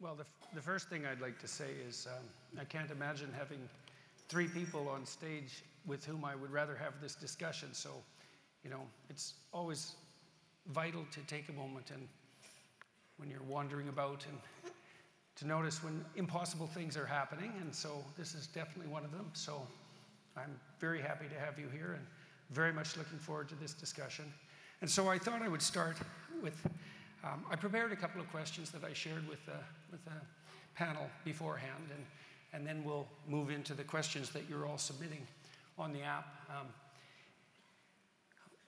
Well, the first thing I'd like to say is I can't imagine having 3 people on stage with whom I would rather have this discussion. So, you know, it's always vital to take a moment and when you're wandering about and to notice when impossible things are happening. And so this is definitely one of them. So I'm very happy to have you here and very much looking forward to this discussion. And so I thought I would start with, I prepared a couple of questions that I shared with the panel beforehand, and then we'll move into the questions that you're all submitting on the app.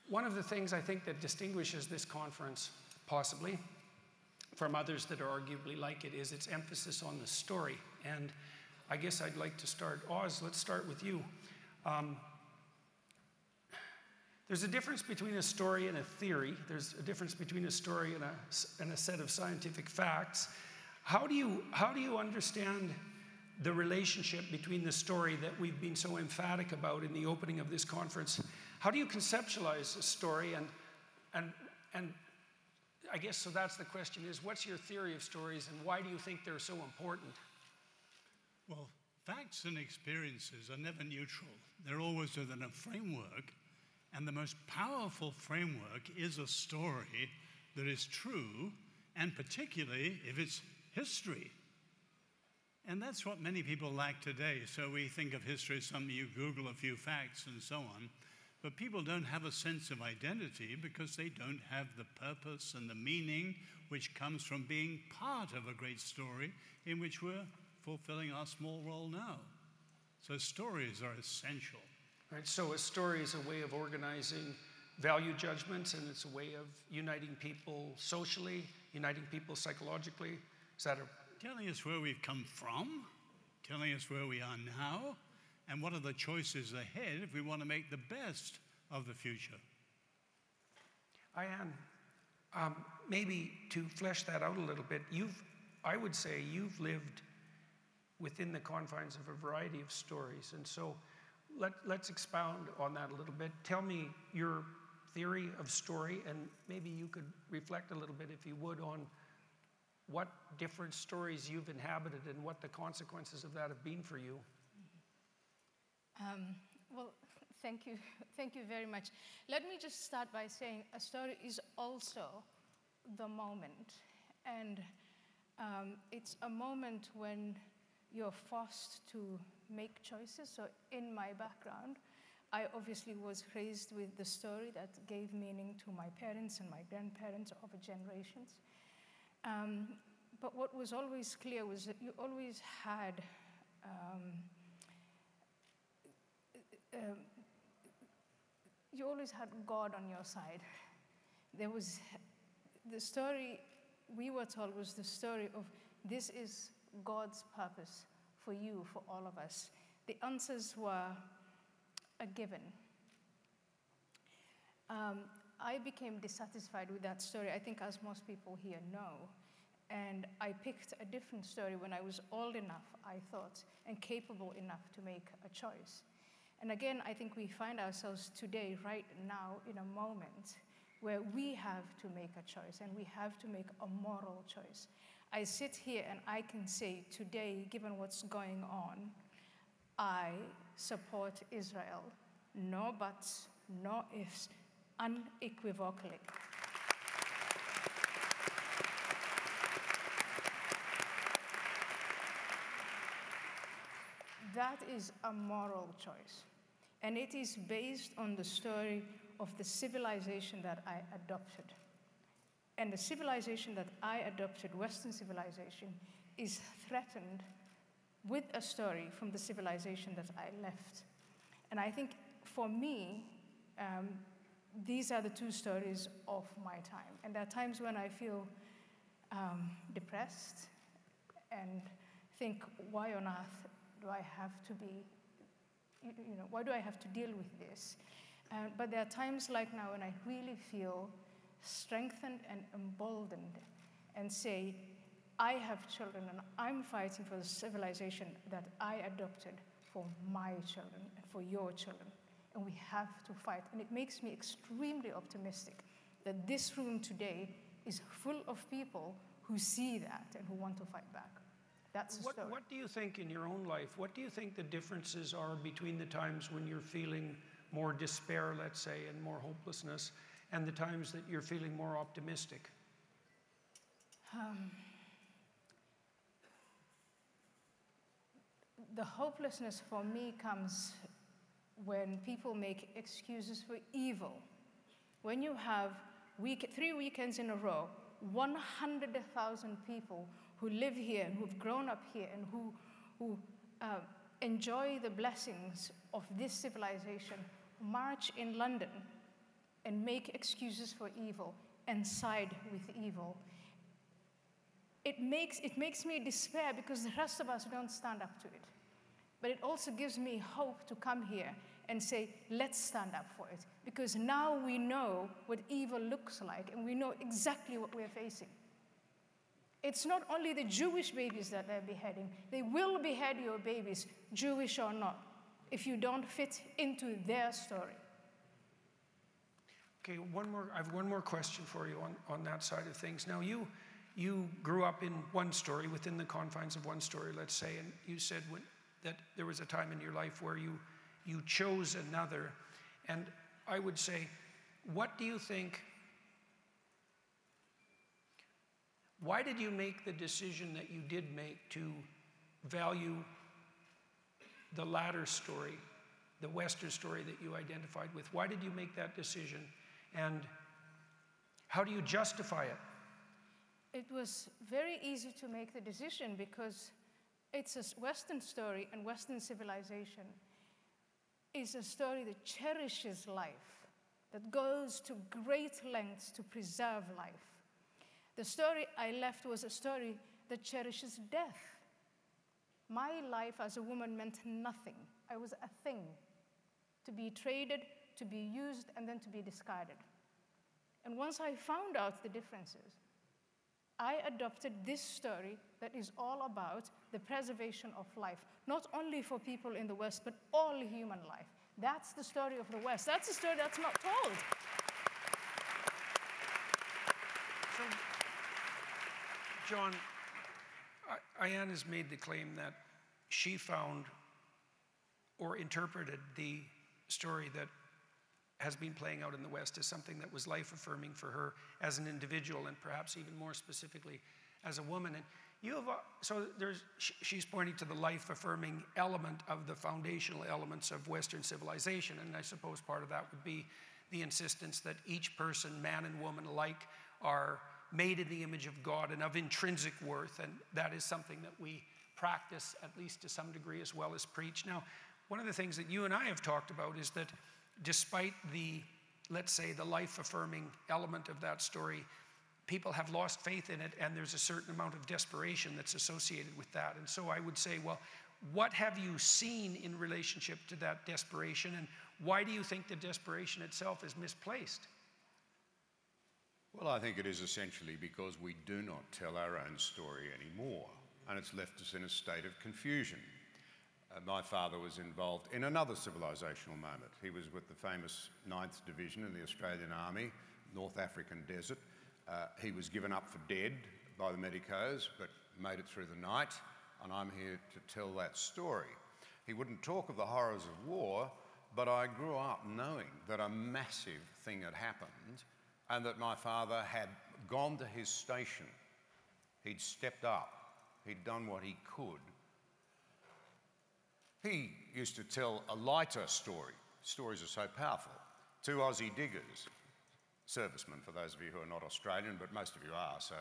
One of the things I think that distinguishes this conference, possibly, from others that are arguably like it is its emphasis on the story. And I guess I'd like to start, Oz, let's start with you. There's a difference between a story and a theory. There's a difference between a story and a set of scientific facts. How do you understand the relationship between the story that we've been so emphatic about in the opening of this conference? How do you conceptualize a story? And I guess, so that's the question, is what's your theory of stories and why do you think they're so important? Well, facts and experiences are never neutral. They're always within a framework, and the most powerful framework is a story that is true, and particularly if it's history. And that's what many people lack today. So we think of history as something you Google a few facts and so on, but people don't have a sense of identity because they don't have the purpose and the meaning which comes from being part of a great story in which we're fulfilling our small role now. So stories are essential. Right, so a story is a way of organizing value judgments, and it's a way of uniting people socially, uniting people psychologically. Is that telling us where we've come from, telling us where we are now, and what are the choices ahead if we want to make the best of the future. Ayan, maybe to flesh that out a little bit, I would say you've lived within the confines of a variety of stories, and so let's expound on that a little bit. Tell me your theory of story, and maybe you could reflect a little bit, if you would, on what different stories you've inhabited and what the consequences of that have been for you. Well, thank you very much. Let me just start by saying a story is also the moment, and it's a moment when you're forced to make choices. So in my background, I obviously was raised with the story that gave meaning to my parents and my grandparents over generations. But what was always clear was that you always had God on your side. There was the story we were told was the story of this is God's purpose for you, for all of us. The answers were a given. I became dissatisfied with that story, I think as most people here know. And I picked a different story when I was old enough, I thought, and capable enough to make a choice. And again, I think we find ourselves today, right now, in a moment where we have to make a choice, and we have to make a moral choice. I sit here and I can say today, given what's going on, I support Israel. No buts, no ifs, unequivocally. That is a moral choice. And it is based on the story of the civilization that I adopted. And the civilization that I adopted, Western civilization, is threatened with a story from the civilization that I left. And I think for me, these are the two stories of my time. And there are times when I feel depressed and think, why on earth do I have to be, why do I have to deal with this? But there are times like now when I really feel strengthened and emboldened and say, I have children and I'm fighting for the civilization that I adopted for my children and for your children. And we have to fight. And it makes me extremely optimistic that this room today is full of people who see that and who want to fight back. That's the story. What do you think in your own life, what do you think the differences are between the times when you're feeling more despair, let's say, and more hopelessness, and the times that you're feeling more optimistic? The hopelessness for me comes when people make excuses for evil. When you have 3 weekends in a row, 100,000 people who live here and who've grown up here and who enjoy the blessings of this civilization march in London and make excuses for evil and side with evil. It makes me despair because the rest of us don't stand up to it. But it also gives me hope to come here and say, let's stand up for it. Because now we know what evil looks like and we know exactly what we're facing. It's not only the Jewish babies that they're beheading. They will behead your babies, Jewish or not, if you don't fit into their story. Okay, I have one more question for you on that side of things. Now, you grew up in one story, within the confines of one story, let's say, and you said that there was a time in your life where you chose another. And I would say, what do you think, why did you make the decision that you did make to value the latter story, the Western story that you identified with? Why did you make that decision? And how do you justify it? It was very easy to make the decision because it's a Western story, and Western civilization is a story that cherishes life, that goes to great lengths to preserve life. The story I left was a story that cherishes death. My life as a woman meant nothing. I was a thing, to be traded, to be used, and then to be discarded. And once I found out the differences, I adopted this story that is all about the preservation of life, not only for people in the West, but all human life. That's the story of the West. That's the story that's not told. So, John, Ayan has made the claim that she found or interpreted the story that has been playing out in the West as something that was life-affirming for her as an individual, and perhaps even more specifically as a woman. And she's pointing to the life-affirming element of the foundational elements of Western civilization, and I suppose part of that would be the insistence that each person, man and woman alike, are made in the image of God and of intrinsic worth, and that is something that we practice, at least to some degree, as well as preach. Now, one of the things that you and I have talked about is that despite the, let's say, the life-affirming element of that story, people have lost faith in it, and there's a certain amount of desperation that's associated with that. And so I would say, well, what have you seen in relationship to that desperation, and why do you think the desperation itself is misplaced? Well, I think it is essentially because we do not tell our own story anymore, and it's left us in a state of confusion. My father was involved in another civilisational moment. He was with the famous 9th Division in the Australian Army, North African desert. He was given up for dead by the medicos, but made it through the night, and I'm here to tell that story. He wouldn't talk of the horrors of war, but I grew up knowing that a massive thing had happened and that my father had gone to his station. He'd stepped up. He'd done what he could. He used to tell a lighter story. Stories are so powerful. 2 Aussie diggers, servicemen for those of you who are not Australian, but most of you are, so,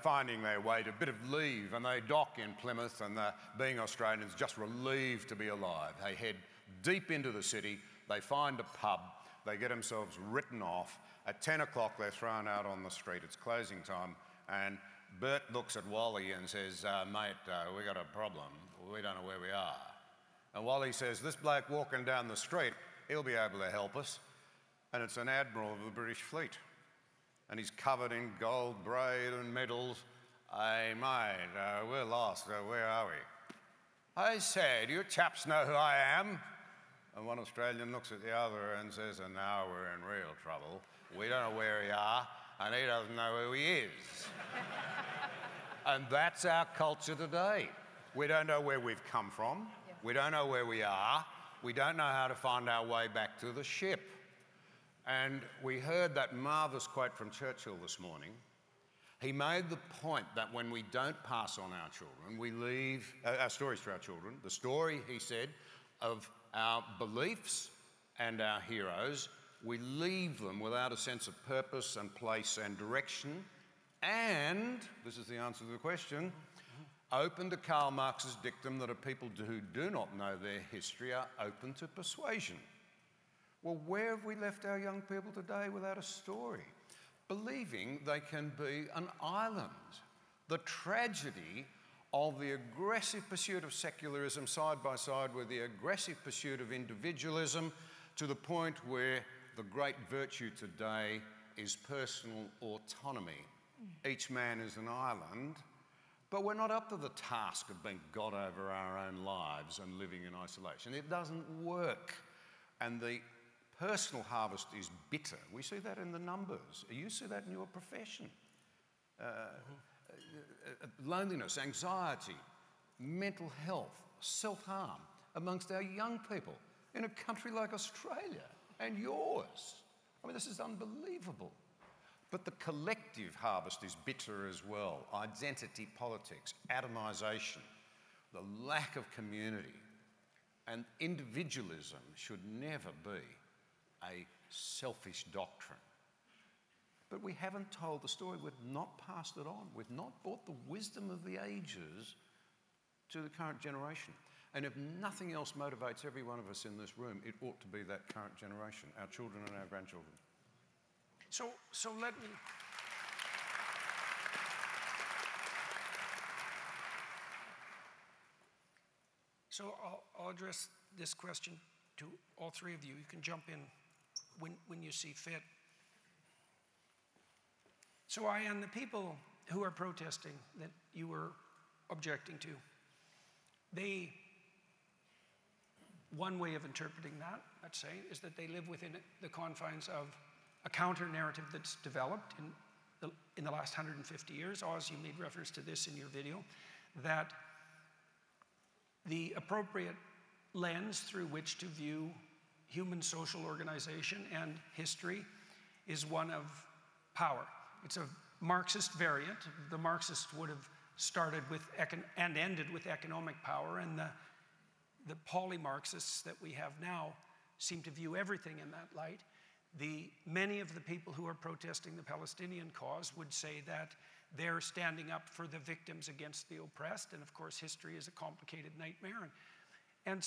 finding their way to a bit of leave, and they dock in Plymouth, and being Australians, just relieved to be alive. They head deep into the city, they find a pub, they get themselves written off. At 10 o'clock, they're thrown out on the street. It's closing time, and Bert looks at Wally and says, mate, we got a problem. We don't know where we are. And Wally says, this bloke walking down the street, he'll be able to help us. And it's an admiral of the British fleet. And he's covered in gold braid and medals. Hey, mate, we're lost. Where are we? I say, do you chaps know who I am? And one Australian looks at the other and says, and now we're in real trouble. We don't know where we are. and he doesn't know who he is. And that's our culture today. We don't know where we've come from. Yeah. We don't know where we are. We don't know how to find our way back to the ship. And we heard that marvellous quote from Churchill this morning. He made the point that when we don't pass on our children, we leave our stories to our children. The story, he said, of our beliefs and our heroes, we leave them without a sense of purpose and place and direction. And, this is the answer to the question, open to Karl Marx's dictum that a people who do not know their history are open to persuasion. Well, where have we left our young people today without a story? Believing they can be an island. The tragedy of the aggressive pursuit of secularism side by side with the aggressive pursuit of individualism, to the point where the great virtue today is personal autonomy. Each man is an island, but we're not up to the task of being God over our own lives and living in isolation. It doesn't work. And the personal harvest is bitter. We see that in the numbers. You see that in your profession. Loneliness, anxiety, mental health, self-harm amongst our young people in a country like Australia and yours. I mean, this is unbelievable. But the collective harvest is bitter as well. Identity politics, atomisation, the lack of community, and individualism should never be a selfish doctrine. But we haven't told the story. We've not passed it on. We've not brought the wisdom of the ages to the current generation. And if nothing else motivates every one of us in this room, it ought to be that current generation, our children and our grandchildren. So let me... So I'll address this question to all three of you. You can jump in when you see fit. So and the people who are protesting that you were objecting to, one way of interpreting that, let's say, is that they live within the confines of a counter-narrative that's developed in the last 150 years. Oz, you made reference to this in your video, that the appropriate lens through which to view human social organization and history is one of power. It's a Marxist variant. The Marxists would have started with and ended with economic power, and the poly-Marxists that we have now seem to view everything in that light. Many of the people who are protesting the Palestinian cause would say that they're standing up for the victims against the oppressed, and of course history is a complicated nightmare. And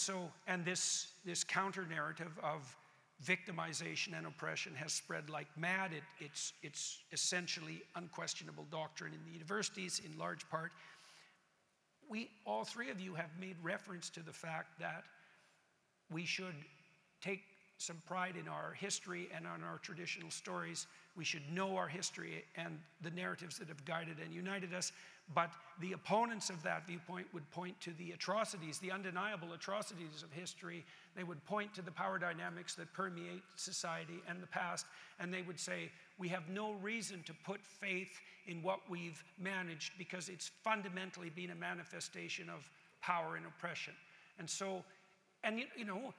this counter-narrative of victimization and oppression has spread like mad. It's essentially unquestionable doctrine in the universities in large part. All three of you have made reference to the fact that we should take some pride in our history and on our traditional stories. We should know our history and the narratives that have guided and united us. But the opponents of that viewpoint would point to the atrocities, the undeniable atrocities of history. They would point to the power dynamics that permeate society and the past, and they would say, we have no reason to put faith in what we've managed because it's fundamentally been a manifestation of power and oppression. And so, and you know,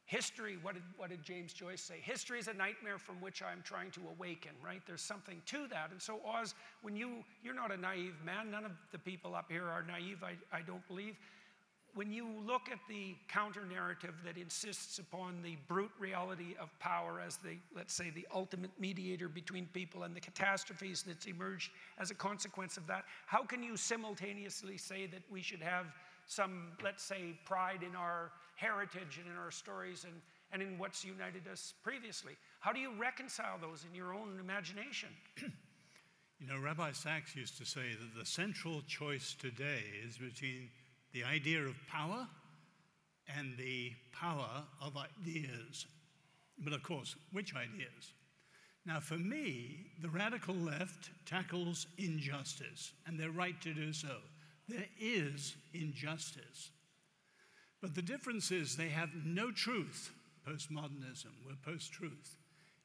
history, what did James Joyce say? History is a nightmare from which I'm trying to awaken, right? There's something to that. And so, Oz, when you're not a naive man. None of the people up here are naive, I don't believe. When you look at the counter-narrative that insists upon the brute reality of power as let's say, the ultimate mediator between people and the catastrophes that's emerged as a consequence of that, how can you simultaneously say that we should have some, let's say, pride in our heritage and in our stories and in what's united us previously? How do you reconcile those in your own imagination? You know, Rabbi Sachs used to say that the central choice today is between the idea of power and the power of ideas. But of course, which ideas? Now, for me, the radical left tackles injustice, and they're right to do so. There is injustice. But the difference is they have no truth. Postmodernism, we're post-truth.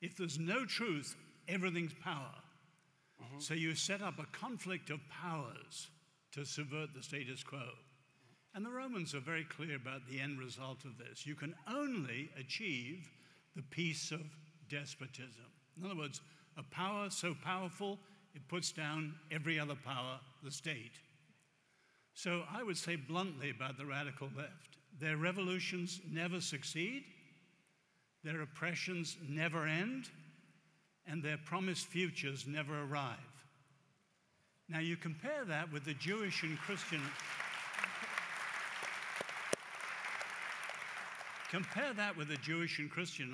If there's no truth, everything's power. So you set up a conflict of powers to subvert the status quo. And the Romans are very clear about the end result of this. You can only achieve the peace of despotism. In other words, a power so powerful, it puts down every other power, the state. So I would say bluntly about the radical left, their revolutions never succeed, their oppressions never end, and their promised futures never arrive. Now you compare that with the Jewish and Christian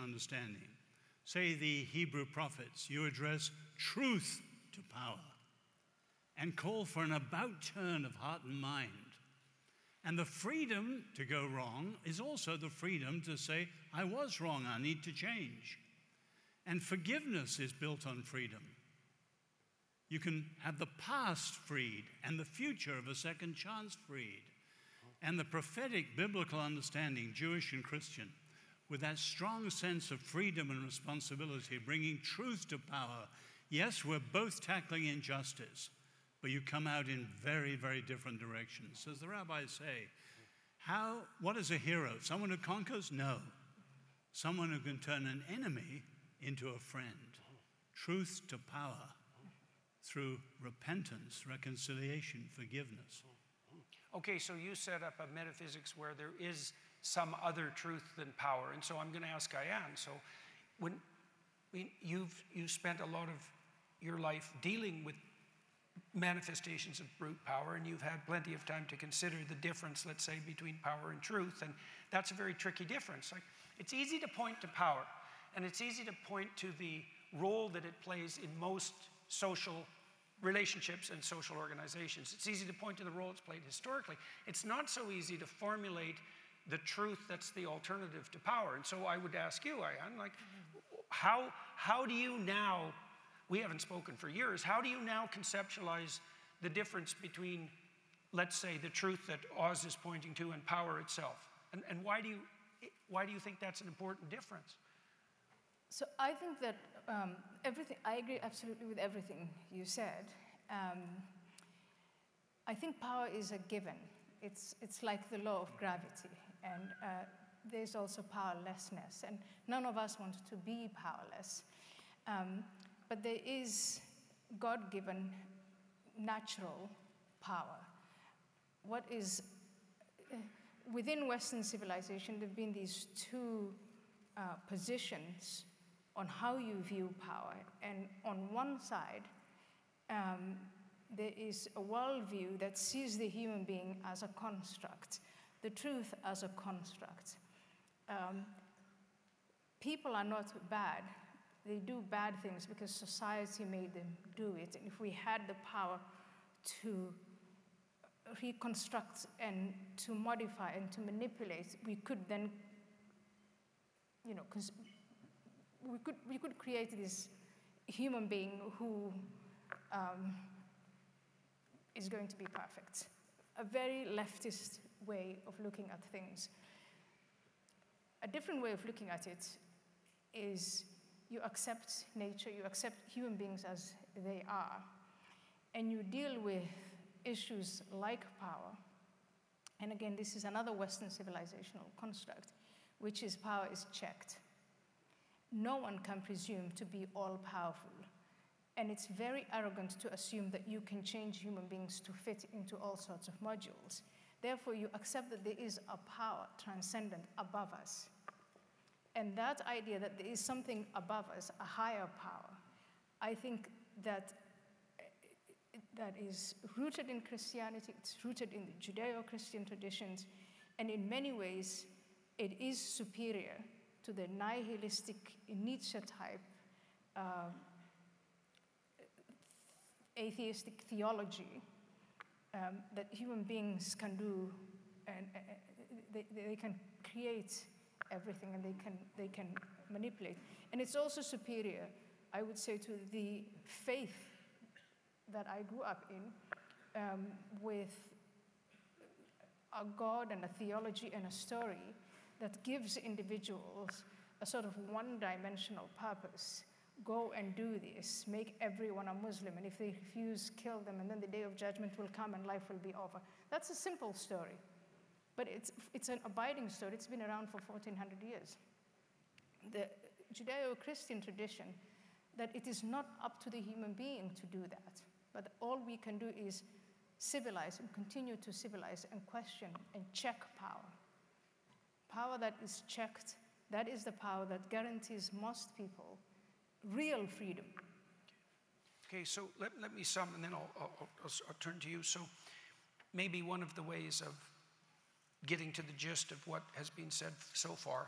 understanding. Say the Hebrew prophets, you address truth to power and call for an about-turn of heart and mind. And the freedom to go wrong is also the freedom to say, I was wrong, I need to change. And forgiveness is built on freedom. You can have the past freed and the future of a second chance freed. And the prophetic biblical understanding, Jewish and Christian, with that strong sense of freedom and responsibility, bringing truth to power. Yes, we're both tackling injustice, but you come out in very, very different directions. As the rabbis say, what is a hero? Someone who conquers? No. Someone who can turn an enemy into a friend. Truth to power through repentance, reconciliation, forgiveness. Okay, so you set up a metaphysics where there is some other truth than power. And so I'm going to ask Ayan. So you've spent a lot of your life dealing with manifestations of brute power, and you've had plenty of time to consider the difference, let's say, between power and truth. And that's a very tricky difference. Like, it's easy to point to power, and it's easy to point to the role that it plays in most social relationships and social organizations. It's easy to point to the role it's played historically. It's not so easy to formulate the truth that's the alternative to power. And so I would ask you, Ayan, like, how do you now, we haven't spoken for years, how do you now conceptualize the difference between, let's say, the truth that Oz is pointing to and power itself? And why do you think that's an important difference? So I think that I agree absolutely with everything you said. I think power is a given. It's like the law of gravity, and there's also powerlessness, and none of us want to be powerless. But there is God-given natural power. What is, within Western civilization, there have been these two positions on how you view power. And on one side, there is a worldview that sees the human being as a construct, the truth as a construct. People are not bad. They do bad things because society made them do it. And if we had the power to reconstruct and to modify and to manipulate, we could then, because we could create this human being who is going to be perfect. A very leftist way of looking at things. A different way of looking at it is you accept nature, you accept human beings as they are, and you deal with issues like power. And again, this is another Western civilizational construct, which is power is checked. No one can presume to be all-powerful, and it's very arrogant to assume that you can change human beings to fit into all sorts of modules. Therefore, you accept that there is a power transcendent above us. And that idea that there is something above us, a higher power, I think that is rooted in Christianity, it's rooted in the Judeo-Christian traditions, and in many ways, it is superior to the nihilistic Nietzsche-type atheistic theology that human beings can do, and they can create everything, and they can manipulate. And it's also superior, I would say, to the faith that I grew up in, with a God and a theology and a story that gives individuals a sort of one-dimensional purpose, go and do this, make everyone a Muslim, and if they refuse, kill them, and then the day of judgment will come and life will be over. That's a simple story, but it's an abiding story. It's been around for 1400 years. The Judeo-Christian tradition, that it is not up to the human being to do that, but all we can do is civilize and continue to civilize and question and check power. Power that is checked, that is the power that guarantees most people real freedom. Okay, so let me sum, and then I'll turn to you. So maybe one of the ways of getting to the gist of what has been said so far,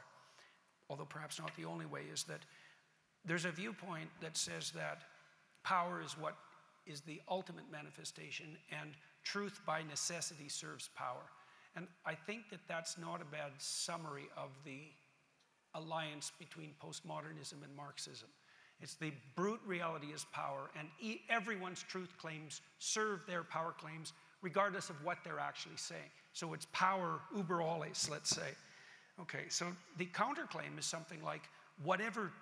although perhaps not the only way, is that there's a viewpoint that says that power is what is the ultimate manifestation, and truth by necessity serves power. And I think that that's not a bad summary of the alliance between postmodernism and Marxism. It's the brute reality is power, and everyone's truth claims serve their power claims regardless of what they're actually saying. So it's power uber alles, let's say. Okay, so the counterclaim is something like whatever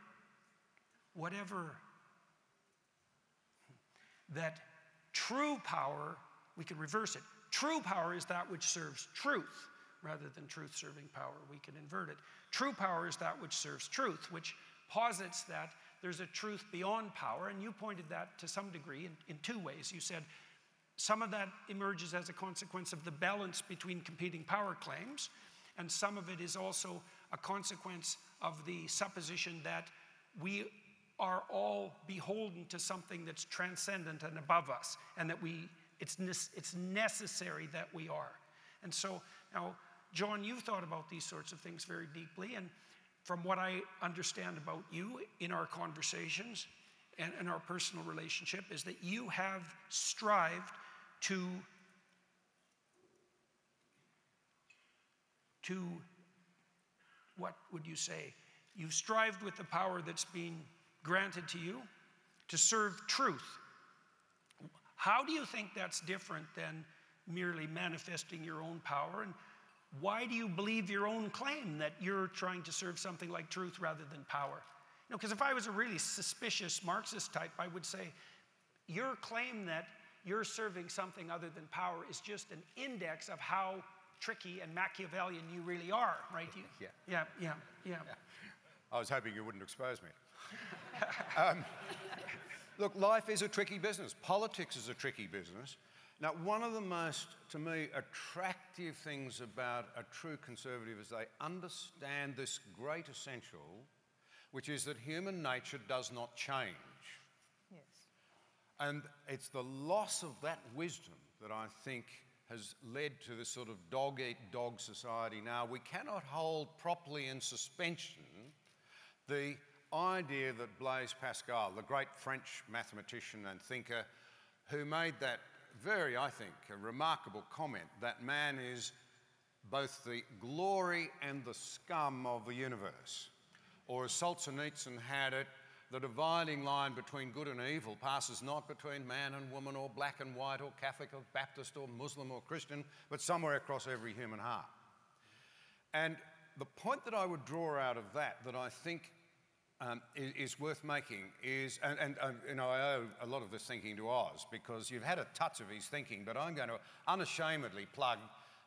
that true power, we can reverse it. True power is that which serves truth rather than truth serving power. We can invert it. True power is that which serves truth, which posits that there's a truth beyond power, and you pointed that to some degree in two ways. You said some of that emerges as a consequence of the balance between competing power claims, and some of it is also a consequence of the supposition that we are all beholden to something that's transcendent and above us, and that it's necessary that we are. And so now, John, you've thought about these sorts of things very deeply, and from what I understand about you in our conversations and in our personal relationship is that you have strived to what would you say? You've strived with the power that's been granted to you to serve truth. How do you think that's different than merely manifesting your own power? And why do you believe your own claim that you're trying to serve something like truth rather than power? You know, because if I was a really suspicious Marxist type, I would say your claim that you're serving something other than power is just an index of how tricky and Machiavellian you really are, right? Yeah. I was hoping you wouldn't expose me. Look, life is a tricky business. Politics is a tricky business. Now, one of the most, to me, attractive things about a true conservative is they understand this great essential, which is that human nature does not change. Yes. And it's the loss of that wisdom that I think has led to this sort of dog-eat-dog society now. We cannot hold properly in suspension the idea that Blaise Pascal, the great French mathematician and thinker, who made that very, I think, a remarkable comment, that man is both the glory and the scum of the universe. Or as Solzhenitsyn had it, the dividing line between good and evil passes not between man and woman or black and white or Catholic or Baptist or Muslim or Christian, but somewhere across every human heart. And the point that I would draw out of that I think is worth making is, and you know, I owe a lot of this thinking to Oz because you've had a touch of his thinking, but I'm going to unashamedly plug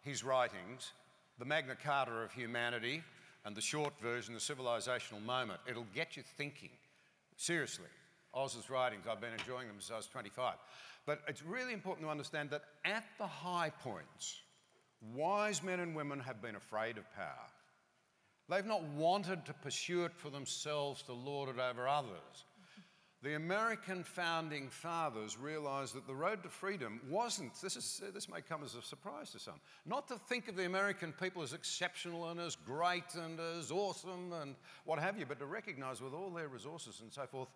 his writings, The Magna Carta of Humanity and the short version, The Civilizational Moment. It'll get you thinking. Seriously, Oz's writings, I've been enjoying them since I was 25. But it's really important to understand that at the high points, wise men and women have been afraid of power. They've not wanted to pursue it for themselves to lord it over others. The American founding fathers realized that the road to freedom wasn't, this may come as a surprise to some, not to think of the American people as exceptional and as great and as awesome and what have you, but to recognize with all their resources and so forth,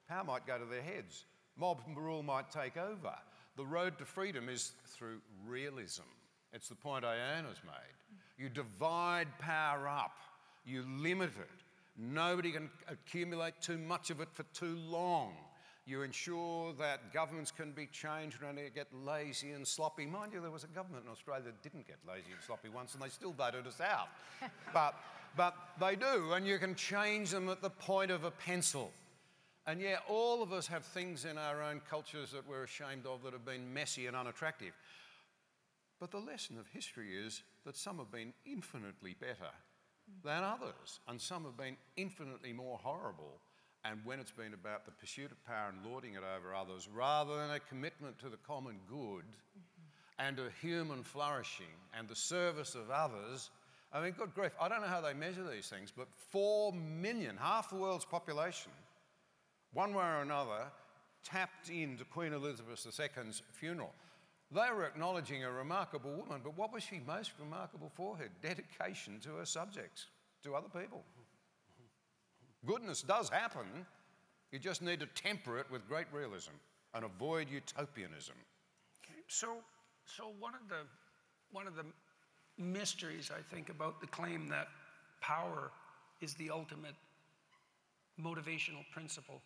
power might go to their heads. Mob rule might take over. The road to freedom is through realism. It's the point Iona's made. You divide power up. You limit it. Nobody can accumulate too much of it for too long. You ensure that governments can be changed when they get lazy and sloppy. Mind you, there was a government in Australia that didn't get lazy and sloppy once, and they still voted us out. But they do, and you can change them at the point of a pencil. And yeah, all of us have things in our own cultures that we're ashamed of that have been messy and unattractive. But the lesson of history is that some have been infinitely better than others, and some have been infinitely more horrible. And when it's been about the pursuit of power and lording it over others, rather than a commitment to the common good and a human flourishing and the service of others, I mean, good grief, I don't know how they measure these things, but 4 million, half the world's population, one way or another, tapped into Queen Elizabeth II's funeral. They were acknowledging a remarkable woman, but what was she most remarkable for? Her dedication to her subjects, to other people. Goodness does happen. You just need to temper it with great realism and avoid utopianism. Okay, so one of the mysteries, I think, about the claim that power is the ultimate motivational principle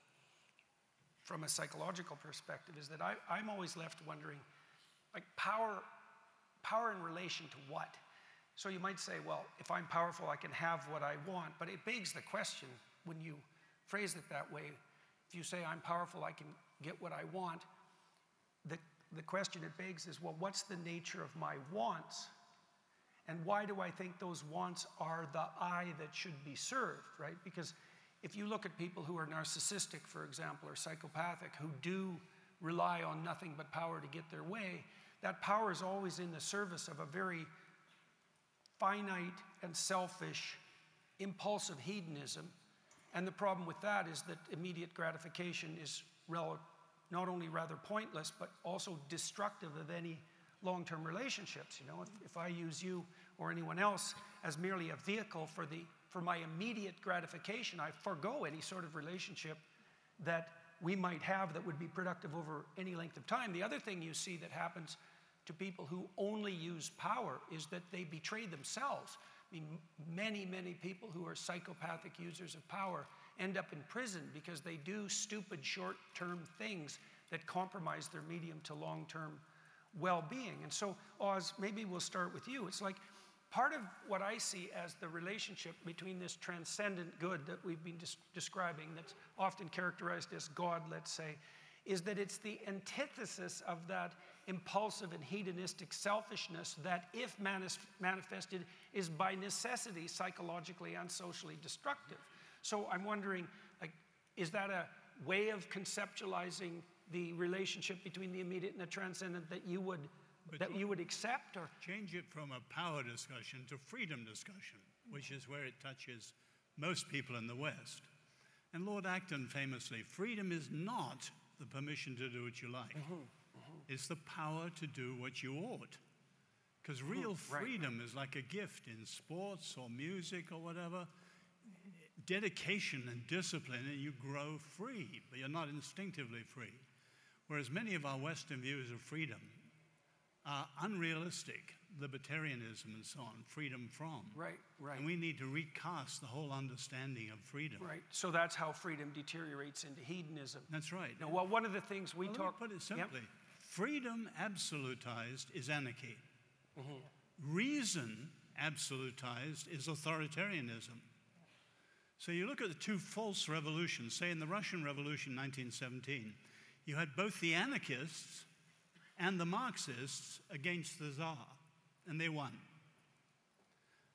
from a psychological perspective is that I'm always left wondering, like, power in relation to what? So you might say, well, if I'm powerful, I can have what I want, but it begs the question when you phrase it that way. If you say I'm powerful, I can get what I want, the question it begs is, well, what's the nature of my wants? And why do I think those wants are the I that should be served, right? Because if you look at people who are narcissistic, for example, or psychopathic, who do rely on nothing but power to get their way, that power is always in the service of a very finite and selfish, impulsive hedonism. And the problem with that is that immediate gratification is not only rather pointless, but also destructive of any long-term relationships. You know, if I use you or anyone else as merely a vehicle for my immediate gratification, I forgo any sort of relationship that we might have that would be productive over any length of time. The other thing you see that happens to people who only use power is that they betray themselves. I mean, many people who are psychopathic users of power end up in prison because they do stupid short-term things that compromise their medium to long-term well-being. And so, Oz, maybe we'll start with you. It's like part of what I see as the relationship between this transcendent good that we've been describing, that's often characterized as God, let's say, is that it's the antithesis of that impulsive and hedonistic selfishness that, if manifested, is by necessity psychologically and socially destructive. So I'm wondering, like, is that a way of conceptualizing the relationship between the immediate and the transcendent that you would accept? Or change it from a power discussion to freedom discussion, which is where it touches most people in the West. And Lord Acton famously, freedom is not the permission to do what you like. It's the power to do what you ought. Because real freedom is like a gift in sports or music or whatever. Dedication and discipline, and you grow free, but you're not instinctively free. Whereas many of our Western views of freedom are unrealistic, libertarianism and so on, freedom from. Right. And we need to recast the whole understanding of freedom. Right, so that's how freedom deteriorates into hedonism. That's right. Now, well, one of the things we talk... Let me put it simply. Yep. Freedom absolutized is anarchy. Reason absolutized is authoritarianism. So you look at the two false revolutions, say in the Russian Revolution 1917, you had both the anarchists and the Marxists against the Tsar, and they won.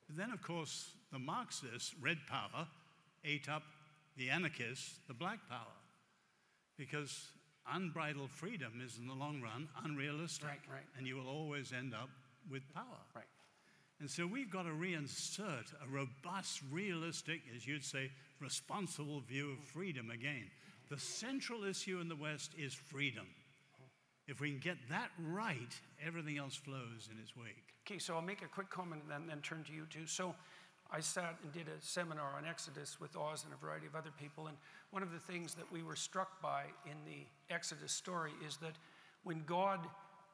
But then, of course, the Marxists, red power, ate up the anarchists, the black power, because unbridled freedom is, in the long run, unrealistic, and you will always end up with power. Right. And so we've got to reinsert a robust, realistic, as you'd say, responsible view of freedom again. The central issue in the West is freedom. If we can get that right, everything else flows in its wake. Okay, so I'll make a quick comment and then turn to you two. So I sat and did a seminar on Exodus with Oz and a variety of other people, and one of the things that we were struck by in the Exodus story is that when God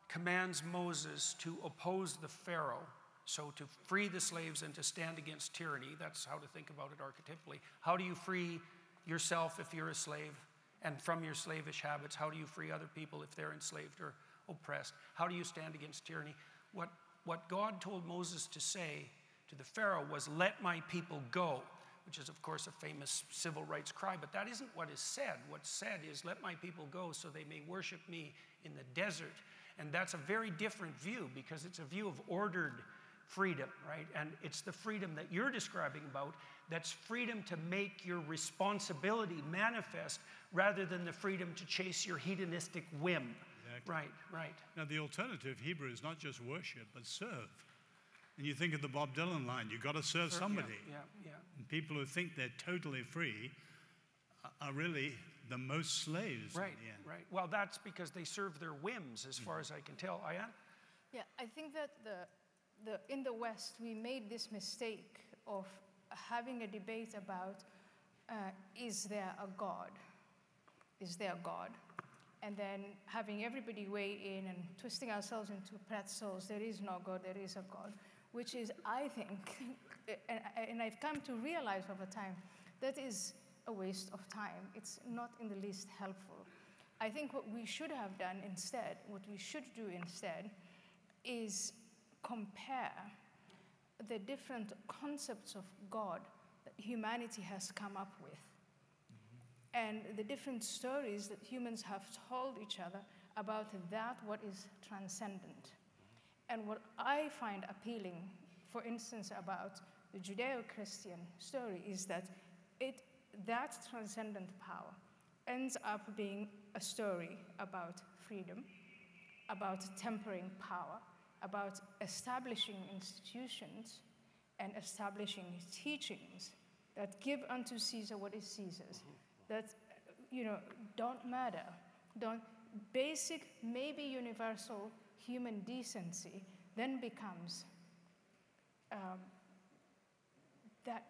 commands Moses to oppose the Pharaoh, so to free the slaves and to stand against tyranny, that's how to think about it archetypally. How do you free yourself if you're a slave? And from your slavish habits, how do you free other people if they're enslaved or oppressed? How do you stand against tyranny? What God told Moses to say to the Pharaoh was, let my people go, which is, of course, a famous civil rights cry. But that isn't what is said. What's said is, let my people go so they may worship me in the desert. And that's a very different view, because it's a view of ordered freedom, right? And it's the freedom that you're describing about, that's freedom to make your responsibility manifest rather than the freedom to chase your hedonistic whim. Exactly. Right, right. Now, the alternative Hebrew is not just worship, but serve. And you think of the Bob Dylan line, you've got to serve somebody. Yeah. And people who think they're totally free are really the most slaves in the end. Right. Well, that's because they serve their whims, as far as I can tell. Ayan? Yeah, I think that in the West, we made this mistake of having a debate about is there a God? Is there a God? And then having everybody weigh in and twisting ourselves into pretzels. There is no God, there is a God. Which is, I think, and I've come to realize over time, that is a waste of time. It's not in the least helpful. I think what we should have done instead, what we should do instead, is compare the different concepts of God that humanity has come up with, and the different stories that humans have told each other about that what is transcendent. And what I find appealing, for instance, about the Judeo-Christian story is that that transcendent power ends up being a story about freedom, about tempering power, about establishing institutions and establishing teachings that give unto Caesar what is Caesar's, that don't matter, basic, maybe universal human decency then becomes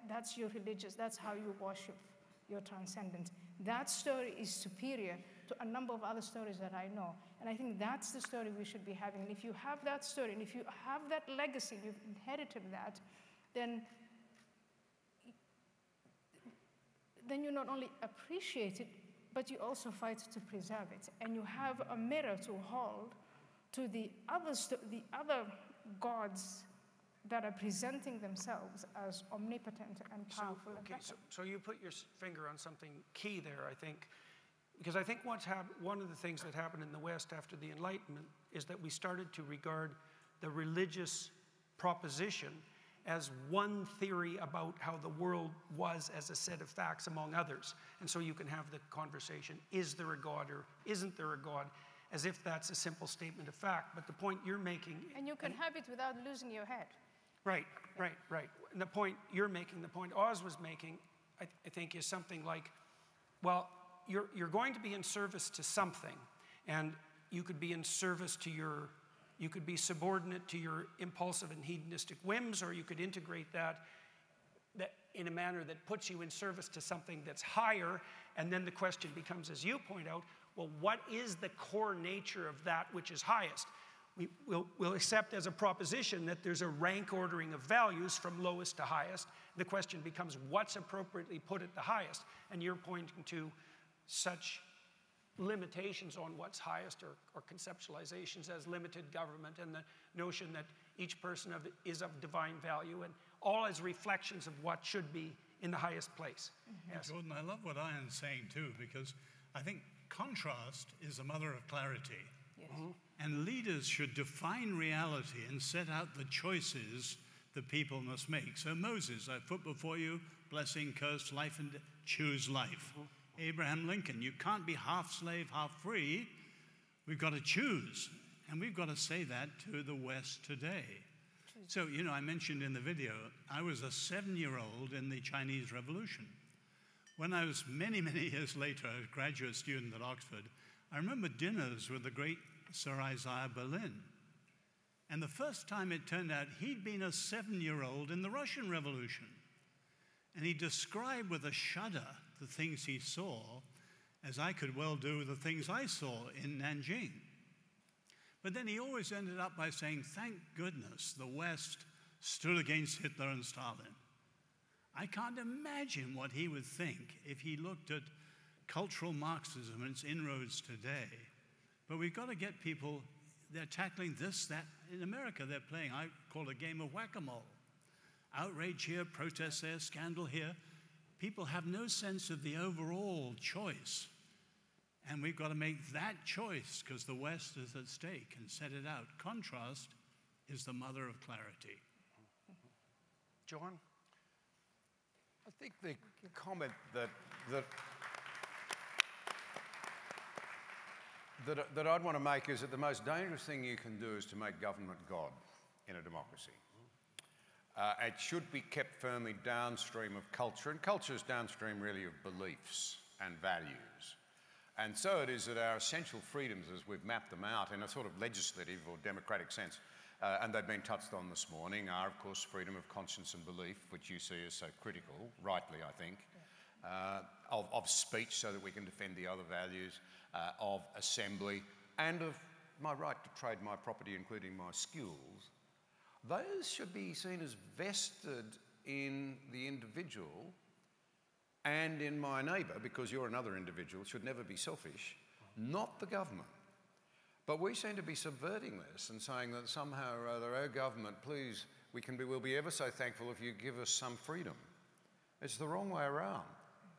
that's your religious, that's how you worship your transcendence. That story is superior to a number of other stories that I know. And I think that's the story we should be having. And if you have that story, and if you have that legacy, you've inherited that, then you not only appreciate it, but you also fight to preserve it. And you have a mirror to hold to the other gods that are presenting themselves as omnipotent and powerful. So you put your finger on something key there, I think, because I think one of the things that happened in the West after the Enlightenment is that we started to regard the religious proposition as one theory about how the world was as a set of facts among others. And so you can have the conversation, is there a God or isn't there a God, as if that's a simple statement of fact. But the point you're making... And you can have it without losing your head. Right. And the point you're making, the point Oz was making, I think, is something like, well, you're going to be in service to something, and you could be in service to you could be subordinate to your impulsive and hedonistic whims, or you could integrate that in a manner that puts you in service to something that's higher, and then the question becomes, as you point out, well, what is the core nature of that which is highest? We'll accept as a proposition that there's a rank ordering of values from lowest to highest. The question becomes, what's appropriately put at the highest? And you're pointing to such limitations on what's highest, or conceptualizations as limited government, and the notion that each person is of divine value, and all as reflections of what should be in the highest place. Mm-hmm. Yes. Jordan, I love what Ian's saying too, because I think contrast is the mother of clarity. Yes. Mm-hmm. And leaders should define reality and set out the choices the people must make. So Moses, I put before you blessing, curse, life, and choose life. Mm-hmm. Abraham Lincoln, you can't be half slave, half free. We've got to choose. And we've got to say that to the West today. So, I mentioned in the video, I was a 7-year-old in the Chinese Revolution. When I was many, many years later, a graduate student at Oxford, I remember dinners with the great Sir Isaiah Berlin. And the first time it turned out he'd been a 7-year-old in the Russian Revolution. And he described with a shudder the things he saw, as I could well do the things I saw in Nanjing. But then he always ended up by saying, thank goodness the West stood against Hitler and Stalin. I can't imagine what he would think if he looked at cultural Marxism and its inroads today. But we've got to get people, they're tackling this, that. In America, they're playing, I call it a game of whack-a-mole. Outrage here, protest there, scandal here. people have no sense of the overall choice. And we've got to make that choice because the West is at stake and set it out. Contrast is the mother of clarity. John? I think the comment that I'd want to make is that the most dangerous thing you can do is to make government God in a democracy. It should be kept firmly downstream of culture, and culture is downstream really of beliefs and values. And so it is that our essential freedoms, as we've mapped them out in a sort of legislative or democratic sense, and they've been touched on this morning, are of course freedom of conscience and belief, which you see as so critical, rightly I think, of speech so that we can defend the other values, of assembly, and of my right to trade my property, including my skills. Those should be seen as vested in the individual and in my neighbour, because you're another individual, should never be selfish, not the government. But we seem to be subverting this and saying that somehow or other, oh government, please, we'll be ever so thankful if you give us some freedom. It's the wrong way around.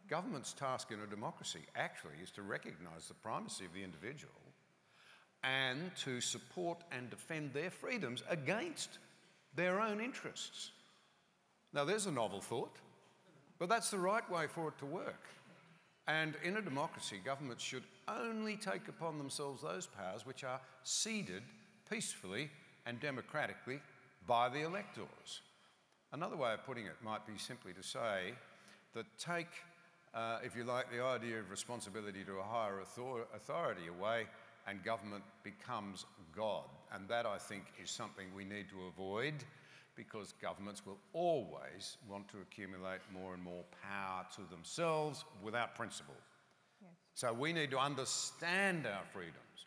Government's task in a democracy actually is to recognise the primacy of the individual and to support and defend their freedoms against their own interests. Now there's a novel thought, but that's the right way for it to work. And in a democracy, governments should only take upon themselves those powers which are ceded peacefully and democratically by the electors. Another way of putting it might be simply to say that take, if you like, the idea of responsibility to a higher authority away and government becomes God. And that, I think, is something we need to avoid, because governments will always want to accumulate more and more power to themselves without principle. Yes. So we need to understand our freedoms,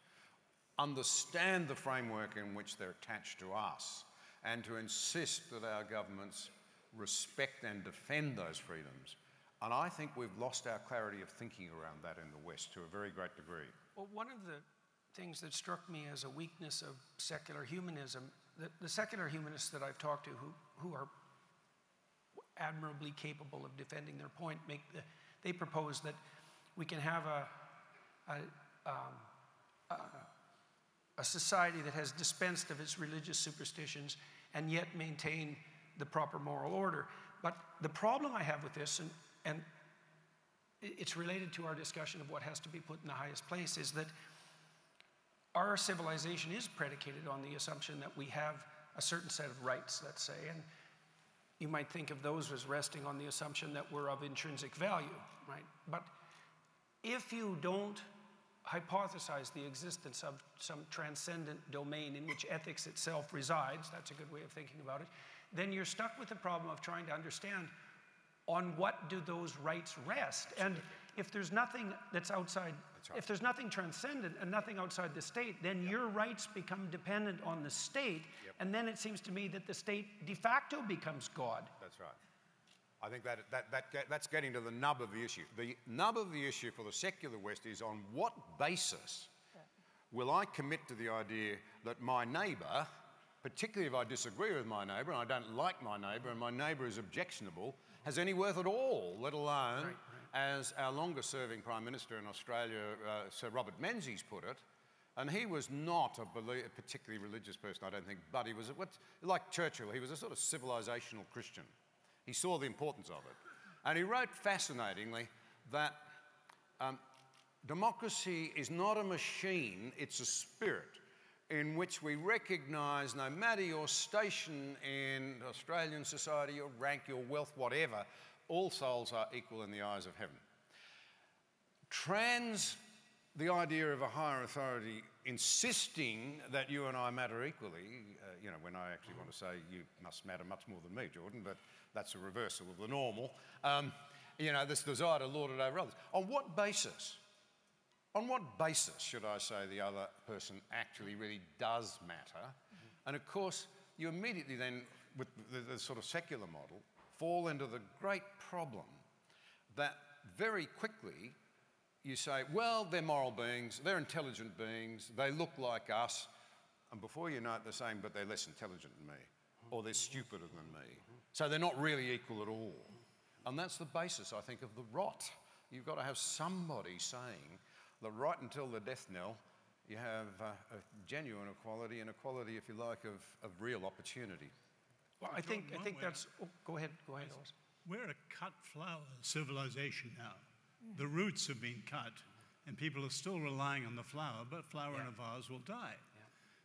understand the framework in which they're attached to us, and to insist that our governments respect and defend those freedoms. And I think we've lost our clarity of thinking around that in the West to a very great degree. Well, one of the things that struck me as a weakness of secular humanism, the secular humanists that I've talked to who are admirably capable of defending their point, they propose that we can have a society that has dispensed of its religious superstitions and yet maintain the proper moral order. But the problem I have with this, and it's related to our discussion of what has to be put in the highest place, is that our civilization is predicated on the assumption that we have a certain set of rights, let's say, and you might think of those as resting on the assumption that we're of intrinsic value, right? But if you don't hypothesize the existence of some transcendent domain in which ethics itself resides, that's a good way of thinking about it, then you're stuck with the problem of trying to understand on what do those rights rest. And if there's nothing that's outside, if there's nothing transcendent and nothing outside the state, then your rights become dependent on the state, and then it seems to me that the state de facto becomes God. That's right. I think that's getting to the nub of the issue. The nub of the issue for the secular West is on what basis will I commit to the idea that my neighbour, particularly if I disagree with my neighbour and I don't like my neighbour and my neighbour is objectionable, has any worth at all, let alone, as our longest-serving Prime Minister in Australia, Sir Robert Menzies, put it, and he was not a particularly religious person, I don't think, but he was, like Churchill, he was a sort of civilisational Christian. He saw the importance of it. And he wrote fascinatingly that democracy is not a machine, it's a spirit in which we recognise no matter your station in Australian society, your rank, your wealth, whatever, all souls are equal in the eyes of heaven. The idea of a higher authority insisting that you and I matter equally, when I actually want to say you must matter much more than me, Jordan, but that's a reversal of the normal. This desire to lord it over others. On what basis? On what basis should I say the other person actually really does matter? And of course, you immediately then, with the sort of secular model, fall into the great problem that very quickly you say, well, they're moral beings, they're intelligent beings, they look like us, and before you know it, they're saying, but they're less intelligent than me, or they're stupider than me. So they're not really equal at all. And that's the basis, I think, of the rot. You've got to have somebody saying that right until the death knell, you have a genuine equality, and equality, if you like, of real opportunity. Well, I think that's... Oh, go ahead, Oz. We're a cut flower civilization now. The roots have been cut, and people are still relying on the flower, but flower in a vase will die.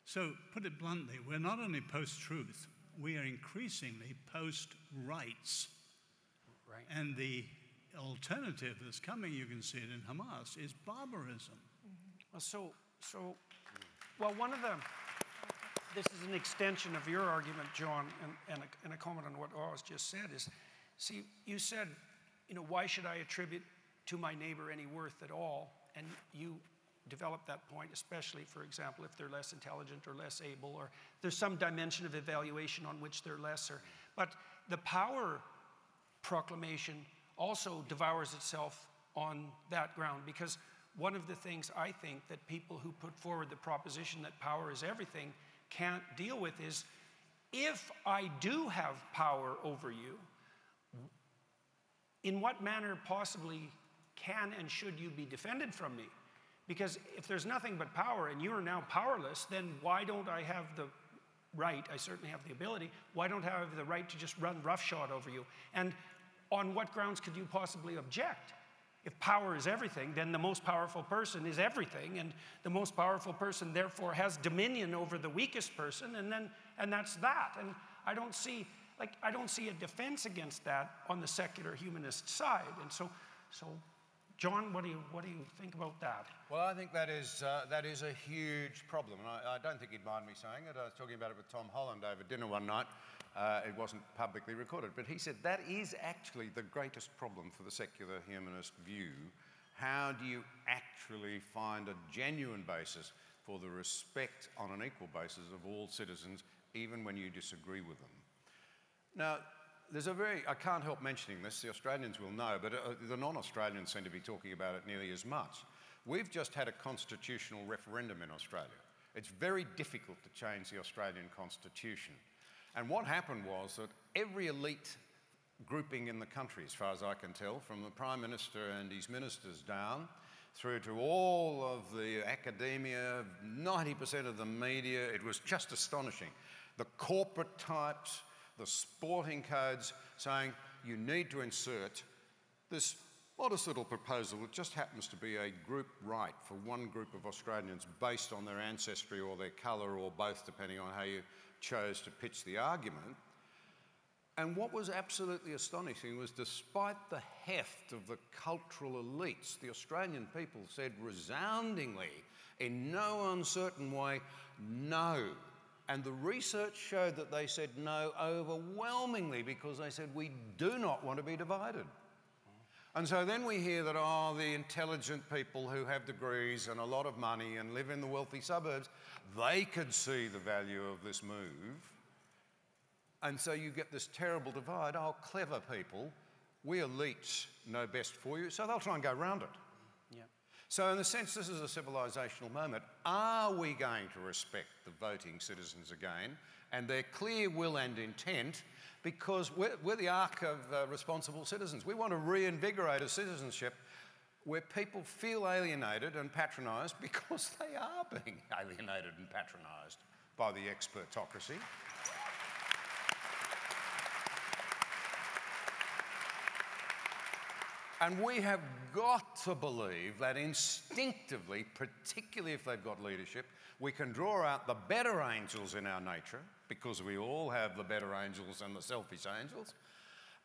So, put it bluntly, we're not only post-truth, we are increasingly post-rights. Right. And the alternative that's coming, you can see it in Hamas, is barbarism. Well, one of the... This is an extension of your argument, John, and a comment on what Oz just said is, see, you said, why should I attribute to my neighbor any worth at all? And you developed that point, especially, for example, if they're less intelligent or less able, or there's some dimension of evaluation on which they're lesser. But the power proclamation also devours itself on that ground, because one of the things I think that people who put forward the proposition that power is everything can't deal with is, if I do have power over you, in what manner possibly can and should you be defended from me? Because if there's nothing but power and you are now powerless, then why don't I have the right, I certainly have the ability, why don't I have the right to just run roughshod over you? And on what grounds could you possibly object? If power is everything, then the most powerful person is everything, and the most powerful person therefore has dominion over the weakest person, and that's that. And I don't see a defense against that on the secular humanist side. And so John, what do you think about that? Well, I think that is a huge problem. And I don't think he'd mind me saying it. I was talking about it with Tom Holland over dinner one night. It wasn't publicly recorded, but he said that is actually the greatest problem for the secular humanist view. How do you actually find a genuine basis for the respect on an equal basis of all citizens, even when you disagree with them? Now, I can't help mentioning this, the Australians will know, but the non-Australians seem to be talking about it nearly as much. We've just had a constitutional referendum in Australia. It's very difficult to change the Australian constitution. And what happened was that every elite grouping in the country, as far as I can tell, from the Prime Minister and his ministers down, through to all of the academia, 90% of the media, it was just astonishing. The corporate types, the sporting codes, saying you need to insert this modest little proposal that just happens to be a group right for one group of Australians based on their ancestry or their colour or both, depending on how you chose to pitch the argument. And what was absolutely astonishing was, despite the heft of the cultural elites, the Australian people said resoundingly, in no uncertain way, no. And the research showed that they said no overwhelmingly, because they said we do not want to be divided. And so then we hear that, the intelligent people who have degrees and a lot of money and live in the wealthy suburbs, they could see the value of this move. And so you get this terrible divide. Clever people, we elites know best for you, so they'll try and go around it. Yeah. So in a sense, this is a civilisational moment. Are we going to respect the voting citizens again and their clear will and intent? Because we're the arc of responsible citizens. We want to reinvigorate a citizenship where people feel alienated and patronised, because they are being alienated and patronised by the expertocracy. And we have got to believe that instinctively, particularly if they've got leadership, we can draw out the better angels in our nature, because we all have the better angels and the selfish angels,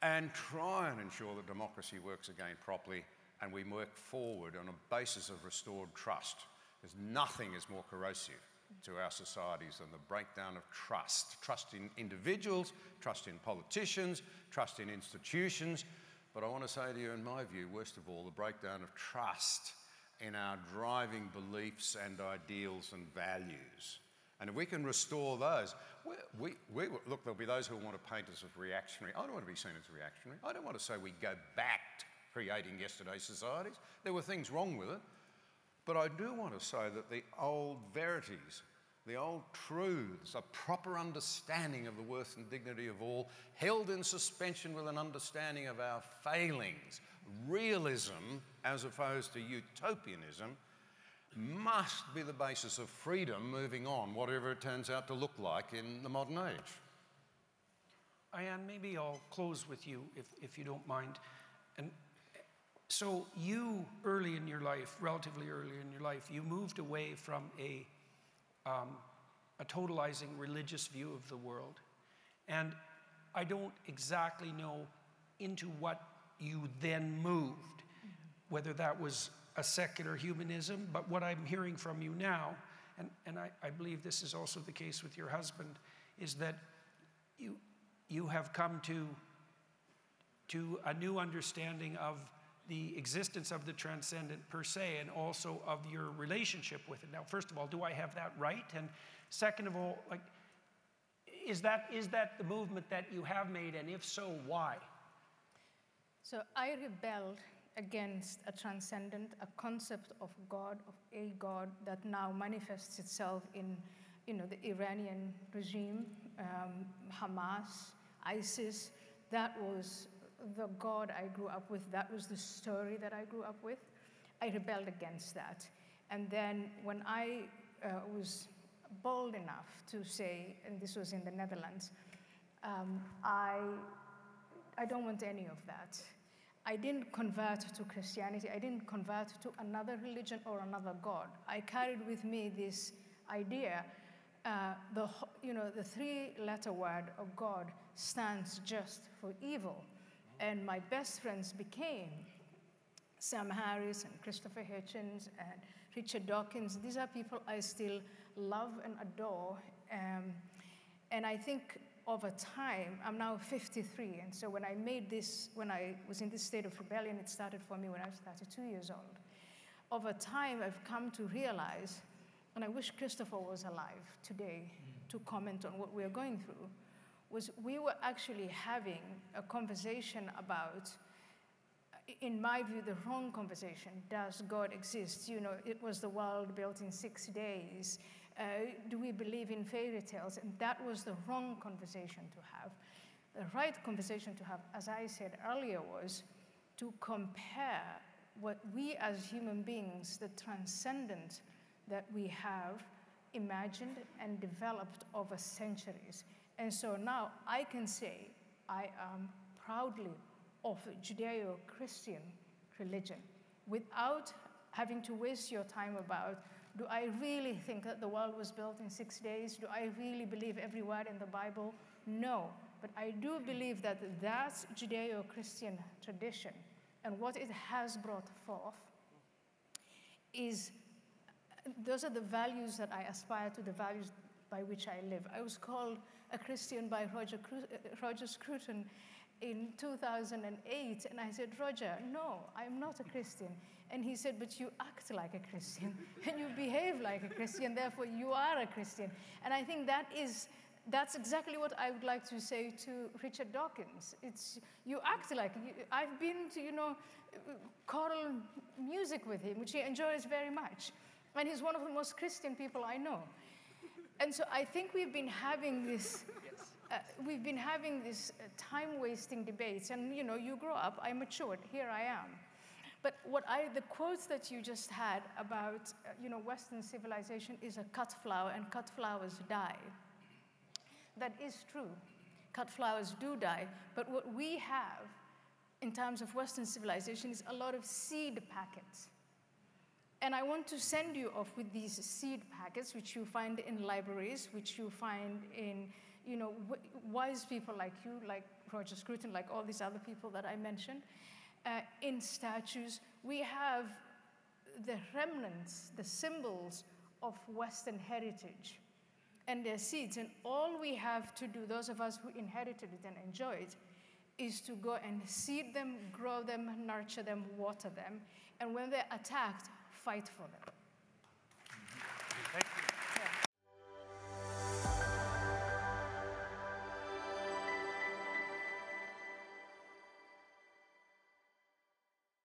and try and ensure that democracy works again properly and we work forward on a basis of restored trust. Because nothing is more corrosive to our societies than the breakdown of trust. Trust in individuals, trust in politicians, trust in institutions. But I want to say to you, in my view, worst of all, the breakdown of trust in our driving beliefs and ideals and values. And if we can restore those, look, there'll be those who want to paint us as reactionary. I don't want to be seen as reactionary. I don't want to say we go back to creating yesterday's societies. There were things wrong with it. But I do want to say that the old verities the old truths, a proper understanding of the worth and dignity of all, held in suspension with an understanding of our failings. Realism, as opposed to utopianism, must be the basis of freedom moving on, whatever it turns out to look like in the modern age. Ian, maybe I'll close with you, if you don't mind. And so you, early in your life, relatively early in your life, you moved away from a totalizing religious view of the world. And I don't exactly know into what you then moved, whether that was a secular humanism, but what I'm hearing from you now, and I believe this is also the case with your husband, is that you have come to a new understanding of the existence of the transcendent per se, and also of your relationship with it. Now, first of all, do I have that right? And second of all, like, is that the movement that you have made, and if so, why? So I rebelled against a transcendent, a concept of God, of a God that now manifests itself in, the Iranian regime, Hamas, ISIS. That was the God I grew up with. That was the story that I grew up with. I rebelled against that. And then when I was bold enough to say, and this was in the Netherlands, I don't want any of that. I didn't convert to Christianity. I didn't convert to another religion or another God. I carried with me this idea, the three-letter word of God stands just for evil. And my best friends became Sam Harris and Christopher Hitchens and Richard Dawkins. These are people I still love and adore. And I think over time, I'm now 53, and so when I was in this state of rebellion, it started for me when I was 32 years old. Over time, I've come to realize, and I wish Christopher was alive today to comment on what we're going through, was we were actually having a conversation about, in my view, the wrong conversation. Does God exist? It was the world built in 6 days. Do we believe in fairy tales? And that was the wrong conversation to have. The right conversation to have, as I said earlier, was to compare what we as human beings, the transcendent that we have imagined and developed over centuries. And so now I can say I am proudly of a Judeo-Christian religion without having to waste your time about, do I really think that the world was built in 6 days? Do I really believe every word in the Bible? No. But I do believe that that's Judeo-Christian tradition, and what it has brought forth is, those are the values that I aspire to, the values by which I live. I was called a Christian by Roger Scruton in 2008, and I said, Roger, no, I'm not a Christian. And he said, but you act like a Christian, and you behave like a Christian, therefore you are a Christian. And I think that's exactly what I would like to say to Richard Dawkins. It's, you act like, I've been to, choral music with him, which he enjoys very much. And he's one of the most Christian people I know. And so I think we've been having this, time-wasting debates. And you grow up, I matured, here I am. But the quotes that you just had about, Western civilization is a cut flower, and cut flowers die. That is true. Cut flowers do die. But what we have in terms of Western civilization is a lot of seed packets. And I want to send you off with these seed packets, which you find in libraries, which you find in, wise people like you, like Roger Scruton, like all these other people that I mentioned. In statues, we have the remnants, the symbols of Western heritage and their seeds. And all we have to do, those of us who inherited it and enjoy it, is to go and seed them, grow them, nurture them, water them, and when they're attacked, fight for them. Thank you.